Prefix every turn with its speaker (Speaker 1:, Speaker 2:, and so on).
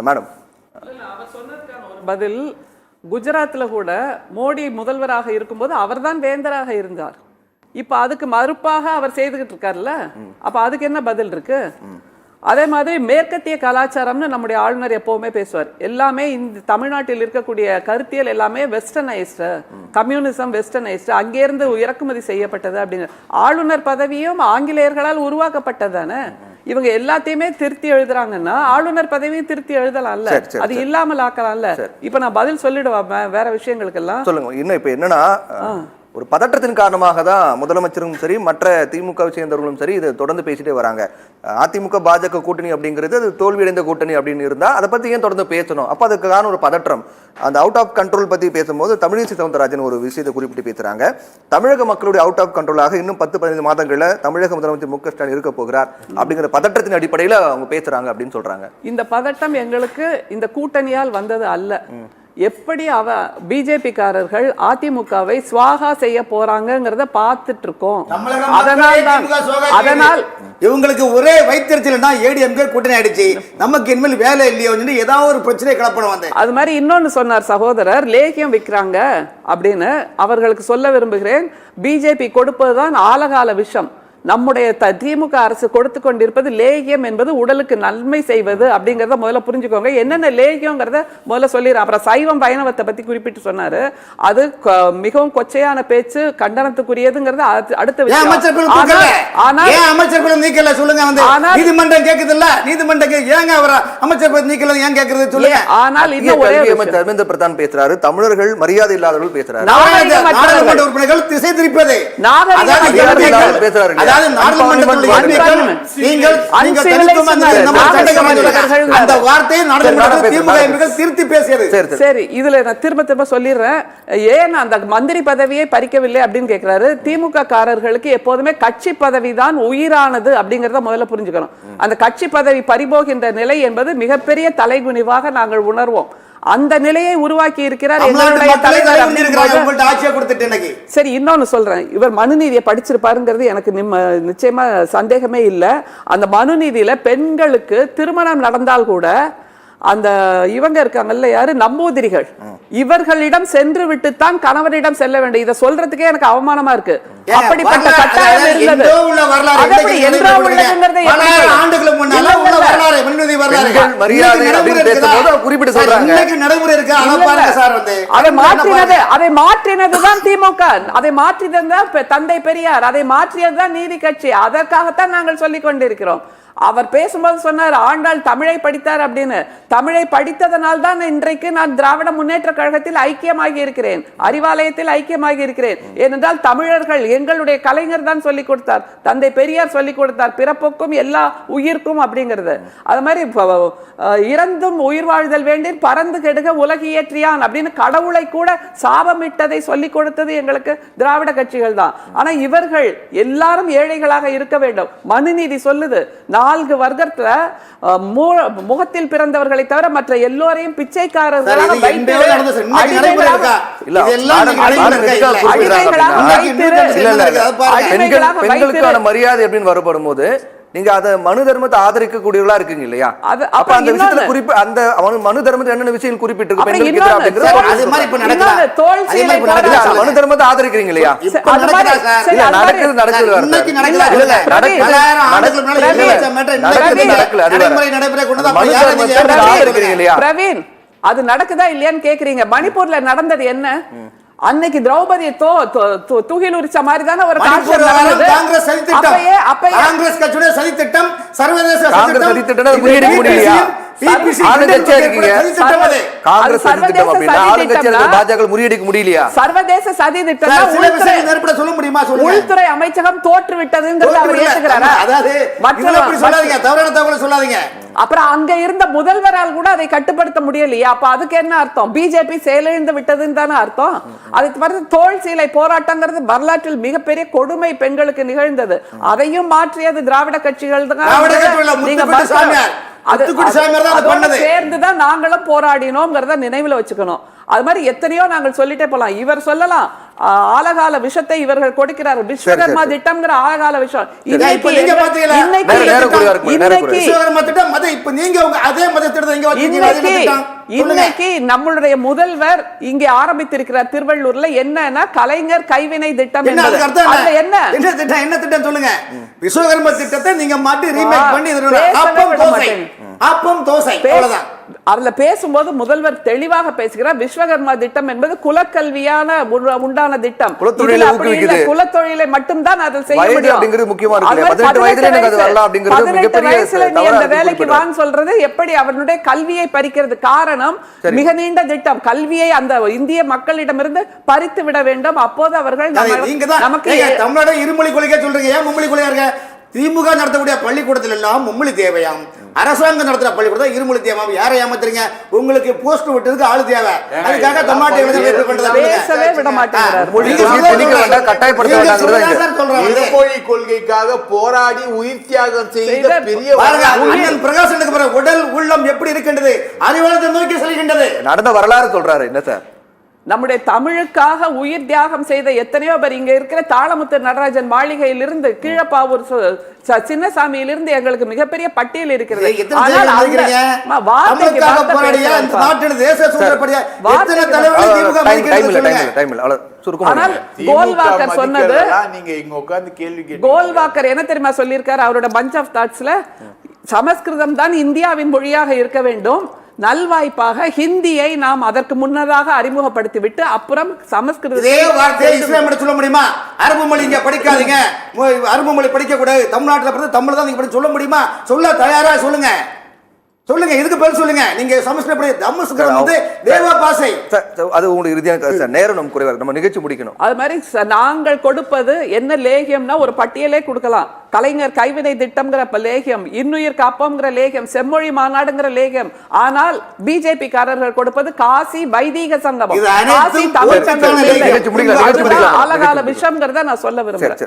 Speaker 1: Madam
Speaker 2: பதில் குஜராத்ல கூட மோடி முதல்வராக இருக்கும்போது அவர்தான் வேந்தராக இருந்தார். இப்ப அதுக்கு மறுப்பாக அவர் செய்துகிட்டு இருக்காருல்ல, அப்ப அதுக்கு என்ன பதில் இருக்கு? அதே மாதிரி மேற்கத்திய கலாச்சாரம்னு நம்முடைய ஆளுநர் எப்பவுமே பேசுவார். எல்லாமே இந்த தமிழ்நாட்டில் இருக்கக்கூடிய கருத்தியல் எல்லாமே வெஸ்டர்னைஸ்டு, கம்யூனிசம் வெஸ்டர்னைஸ்டு, அங்கேருந்து இறக்குமதி செய்யப்பட்டது அப்படின்னு. ஆளுநர் பதவியும் ஆங்கிலேயர்களால் உருவாக்கப்பட்டதானே. இவங்க எல்லாத்தையுமே திருத்தி எழுதுறாங்கன்னா ஆளுநர் பதவியும் திருத்தி எழுதலாம்ல, அது இல்லாமல் ஆக்கலாம்ல. இப்ப நான் பதில் சொல்லிடுவேன் வேற விஷயங்களுக்கு எல்லாம். சொல்லுங்க.
Speaker 1: இன்னும் இப்ப என்னன்னா, ஒரு பதற்றத்தின் காரணமாக தான் முதலமைச்சரும் சரி மற்ற திமுகவை சேர்ந்தவர்களும் சரி இதை தொடர்ந்து பேசிட்டே வராங்க. அதிமுக பாஜக கூட்டணி அப்படிங்கிறது அது தோல்வியடைந்த கூட்டணி அப்படின்னு இருந்தா அதை பத்தி ஏன் தொடர்ந்து பேசணும்? அப்ப அதுக்கான ஒரு பதற்றம், அந்த அவுட் ஆஃப் கண்ட்ரோல் பத்தி பேசும்போது தமிழிசை சவுந்தரராஜன் ஒரு விஷயத்தை குறிப்பிட்டு பேசுறாங்க. தமிழக மக்களுடைய அவுட் ஆஃப் கண்ட்ரோலாக இன்னும் 10-15 மாதங்கள்ல தமிழக முதலமைச்சர் மு க ஸ்டாலின் இருக்க போகிறார் அப்படிங்கிற பதற்றத்தின் அடிப்படையில அவங்க பேசுறாங்க அப்படின்னு சொல்றாங்க.
Speaker 2: இந்த பதட்டம் எங்களுக்கு இந்த கூட்டணியால் வந்தது அல்ல. எப்படி பிஜேபி காரர்கள் அதிமுகவை ஸ்வாகா செய்ய போறாங்கிறத பார்த்துட்டு இருக்கோம். அதனால்
Speaker 3: இவங்களுக்கு ஒரே வைத்திருச்சல்னா ஏடிஎம்கே கூட்டணி ஆயிடுச்சு, நமக்கு இனிமேல் வேலை இல்லையோ ஏதாவது ஒரு பிரச்சனை கிளப்பணும் வந்து.
Speaker 2: அது மாதிரி இன்னொன்னு சொன்னார் சகோதரர், லேகியம் விற்கிறாங்க அப்படின்னு. அவர்களுக்கு சொல்ல விரும்புகிறேன், பிஜேபி கொடுப்பதுதான் ஆலகால விஷம். நம்முடைய திமுக அரசு கொடுத்து கொண்டிருப்பது லேகியம் என்பது உடலுக்கு நன்மை செய்வது அப்படிங்கறத முதல்ல புரிஞ்சுக்கோங்க. என்னென்ன லேகியம்ங்கிறத முதல்ல சொல்லிடுறேன். அப்புறம் சைவம் வைணவத்தை பத்தி குறிப்பிட்டு சொன்னாரு, அது மிகவும் கொச்சையான பேச்சு, கண்டனத்துக்குரியதுங்கிறது அடுத்த விஷயம்.
Speaker 3: அமைச்சர்கள் நீக்கல சொல்லுங்க, நீதிமன்றம் கேக்குது இல்ல, நீதிமன்றம் ஏங்க அவர் அமைச்சர்கள் நீக்கல ஏன் கேக்குறது சொல்லுங்க.
Speaker 2: ஆனால் இன்னும் ஒரே
Speaker 1: தர்மேந்திர பிரதான் பேசுறாரு, தமிழர்கள் மரியாதை இல்லாதவர்கள் பேசுறாரு,
Speaker 3: நாடாளுமன்ற உறுப்பினர்கள் திசை திருப்பது பேசுறாரு.
Speaker 2: சரி, இதுல நான் திரும்ப சொல்லிடுறேன். ஏன் அந்த மந்திரி பதவியை பறிக்கவில்லை அப்படின்னு கேட்கிறாரு. திமுக காரர்களுக்கு எப்போதுமே கட்சி பதவி தான் உயிரானது அப்படிங்கறத முதல்ல புரிஞ்சுக்கணும். அந்த கட்சி பதவி பறிபோகின்ற நிலை என்பது மிகப்பெரிய தலைகுனிவாக நாங்கள் உணர்வோம். அந்த நிலையை உருவாக்கி இருக்கிறார். சரி, இன்னொன்னு சொல்றேன், இவர் மனுநீதியை படிச்சிருப்பாருங்கிறது எனக்கு நிச்சயமா சந்தேகமே இல்லை. அந்த மனுநீதியில பெண்களுக்கு திருமணம் நடந்தால் கூட அந்த இவங்க இருக்காங்கல்ல, யாரு, நம்பூதிரிகள், இவர்களிடம் சென்று விட்டுத்தான் கணவனிடம் செல்ல வேண்டும். இதை சொல்றதுக்கே எனக்கு அவமானமா இருக்கு. அப்படிப்பட்ட கட்டாயம் இருந்தது. அதை மாற்றினதுதான் திமுக, அதை மாற்றியதுதான் தந்தை பெரியார், அதை மாற்றியதுதான் நீதி கட்சி. அதற்காகத்தான் நாங்கள் சொல்லிக் கொண்டிருக்கிறோம். அவர் பேசும்போது சொன்னார், ஆண்டாள் தமிழை படித்தார் அப்படின்னு. தமிழை படித்ததனால் தான் இன்றைக்கு நான் திராவிட முன்னேற்ற கழகத்தில் ஐக்கியமாகி இருக்கிறேன், அறிவாலயத்தில் ஐக்கியமாகி இருக்கிறேன். ஏனென்றால் தமிழர்கள், எங்களுடைய கலைஞர் தான் சொல்லிக் கொடுத்தார், தந்தை பெரியார் சொல்லிக் கொடுத்தார், பிறப்புக்கும் எல்லா உயிர்க்கும் அப்படிங்கிறது. அது மாதிரி இறந்தும் உயிர் வாழ்தல் வேண்டி பறந்து கெடுக உலகியற்றியான் அப்படின்னு கடவுளை கூட சாபமிட்டதை சொல்லிக் கொடுத்தது எங்களுக்கு திராவிட கட்சிகள் தான். ஆனா இவர்கள் எல்லாரும் ஏழைகளாக இருக்க வேண்டும். மனுநீதி சொல்லுது, 4 வர்க்கத்துல முகத்தில் பிறந்தவர்களை தவிர மற்ற எல்லோரையும் பிச்சைக்காரர்களாக
Speaker 1: மரியாதை அப்படின்னு வரப்படும் போது நீங்க அத மனு தர்மத்தை ஆதரிக்கக்கூடியவங்களா இருக்கீங்க இல்லையா? அப்ப அந்த விஷயத்துல குறிப்பு அந்த மனு தர்மத்தை என்னென்ன விஷயம் குறிப்பிட்டிருக்கு பெண்களுக்கு மனு தர்மத்தை ஆதரிக்கிறீங்க இல்லையா?
Speaker 2: பிரவீன், அது நடக்குதா இல்லையான்னு கேக்குறீங்க. மணிப்பூர்ல நடந்தது என்ன? அன்னைக்கு திரௌபதி தூகில் உரிச்ச மாதிரி தானே ஒரு
Speaker 3: காங்கிரஸ் கட்சியுடைய சதி திட்டம், சர்வதேச
Speaker 2: சர்வதேச சதி திட்டம் சொல்ல முடியுமா? உள்துறை அமைச்சகம் தோற்றுவிட்டதுங்கிறது அவர் ஏற்றுக்கிறாரா?
Speaker 3: சொல்லாதீங்க.
Speaker 2: அப்புறம் அங்க இருந்த முதல்வரால் கூட அதை கட்டுப்படுத்த முடியலையா? அப்ப அதுக்கு என்ன அர்த்தம்? பிஜேபி செயலிழந்து விட்டதுன்னு தானே அர்த்தம். அதுக்கு பிறகு தோல் சீலை போராட்டங்கிறது வரலாற்றில் மிகப்பெரிய கொடுமை பெண்களுக்கு நிகழ்ந்தது. அதையும் மாற்றியது திராவிட கட்சிகள் சேர்ந்துதான் நாங்களும் போராடினோம் நினைவுல வச்சுக்கணும். அது மாதிரி எத்தனையோ நாங்கள் சொல்லிட்டே போலாம். இவர் சொல்லலாம், ஆலகால விஷத்தை இவர்கள் கொடுக்கிறார்கள். விஸ்வகர்மா திட்டம்ங்கிற ஆலகால விஷம்
Speaker 3: இப்ப நீங்க பாத்தீங்களா? விஸ்வகர்மா திட்டம் மத இப்ப நீங்க அதே மத திட்டத்தை இங்க வச்சிருக்கீங்க.
Speaker 2: இன்னைக்கு நம்மளுடைய முதல்வர் இங்கே ஆரம்பித்திருக்கிறார் திருவள்ளூர்ல. என்னன்னா கலைஞர் கைவினை திட்டம்.
Speaker 3: என்ன திட்டம் சொல்லுங்க? விஸ்வகர்மா திட்டத்தை நீங்க மாட்டி ரீமேக் பண்ணி அப்பம் தோசை அவ்வளவுதான்.
Speaker 2: அதுல பேசும்போது முதல்வர் தெளிவாக பேசுகிறார். விஸ்வகர்மா திட்டம் என்பது குலக்கல்வியான உண்டான திட்டம். குலத்தொழிலை மட்டும்தான் அதில் செய்ய முடியும். 18 வயசுல நீ அந்த வேலைக்கு வாங்க சொல்றது எப்படி அவனுடைய கல்வியை பறிக்கிறது? காரணம் மிக நீண்ட திட்டம். கல்வியை அந்த இந்திய மக்களிடமிருந்து பறித்து விட வேண்டும். அப்போது அவர்கள்
Speaker 3: நமக்கு தமிழ்நாடு இருமொழி கொள்கை சொல்றீங்க. ஏன் மும்மொழி கொள்கையா இருக்க? திமுக நடத்தக்கூடிய பள்ளிக்கூடத்தில் எல்லாம் மும்மொழி தேவையாம். அரசாங்கம் நடத்துற பள்ளிக்கூடம் இருமொழி தேவையாம். யாரை ஏமாத்துறீங்க? உங்களுக்கு போஸ்ட் விட்டதுக்கு ஆளு தேவை. அதுக்காக தமிழ்நாட்டை
Speaker 2: பேசவே விட மாட்டேங்கிறார்.
Speaker 4: இருமொழி கொள்கைக்காக போராடி உயிர் தியாகம் செய்த பெரிய
Speaker 3: பிரகாசனுக்கு பிறகு உடல் உள்ளம் எப்படி இருக்கின்றது? அறிவாளத்தை நோக்கி செல்கின்றது.
Speaker 1: நடந்த வரலாறு சொல்றாரு. என்ன சார்?
Speaker 2: நம்முடைய தமிழுக்காக உயிர் தியாகம் செய்த எத்தனையோ பேர் இங்க இருக்கிற தாளமுத்து நடராஜன் மாளிகையிலிருந்து கீழப்பாவூர் சின்னசாமியிலிருந்து எங்களுக்கு மிகப்பெரிய பட்டியல் இருக்கிறது. கோல்வாக்கர் சொன்னது, கோல்வாக்கர் என்ன தெரியுமா சொல்லியிருக்காரு அவரோட பஞ்ச் ஆஃப் தாட்ஸ்ல? சமஸ்கிருதம் தான் இந்தியாவின் மொழியாக இருக்க வேண்டும். நல்வாய்ப்பாக ஹிந்தியை நாம் அதற்கு முன்னதாக அறிமுகப்படுத்தி விட்டு அப்புறம் சமஸ்கிருதத்தை
Speaker 3: சொல்ல முடியுமா? அரபு மொழி இங்க படிக்காதீங்க, அரபு மொழி படிக்க கூடாது, தமிழ்நாட்டில் பிறகு தமிழ் தான் நீங்க சொல்ல முடியுமா? சொல்ல தயாரா சொல்லுங்க. சொல்லுங்க, இதுக்கு பதில் சொல்லுங்க. நீங்க சமஸ்கிருதம் வந்து தேவ பாஷை.
Speaker 1: அது உங்களுக்கு இறுதியாக நேரம் நம்ம குறைவா நம்ம நிகழ்ச்சி முடிக்கணும்.
Speaker 2: அது மாதிரி நாங்கள் கொடுப்பது என்ன லேகியம்னா ஒரு பட்டியலே கொடுக்கலாம். கலைஞர் கைவினை திட்டம்ங்கிற லேகியம், இன்னுயிர் காப்பம்ங்கிற லேகியம், செம்மொழி மாநாடுங்கிற லேகியம். ஆனால் பிஜேபி காரர்கள் கொடுப்பது காசி வைதீக சங்கமம், காசி தமிழ் சங்கம். ஆலகால விஷம்ங்கிறத நான் சொல்ல விரும்புறேன்.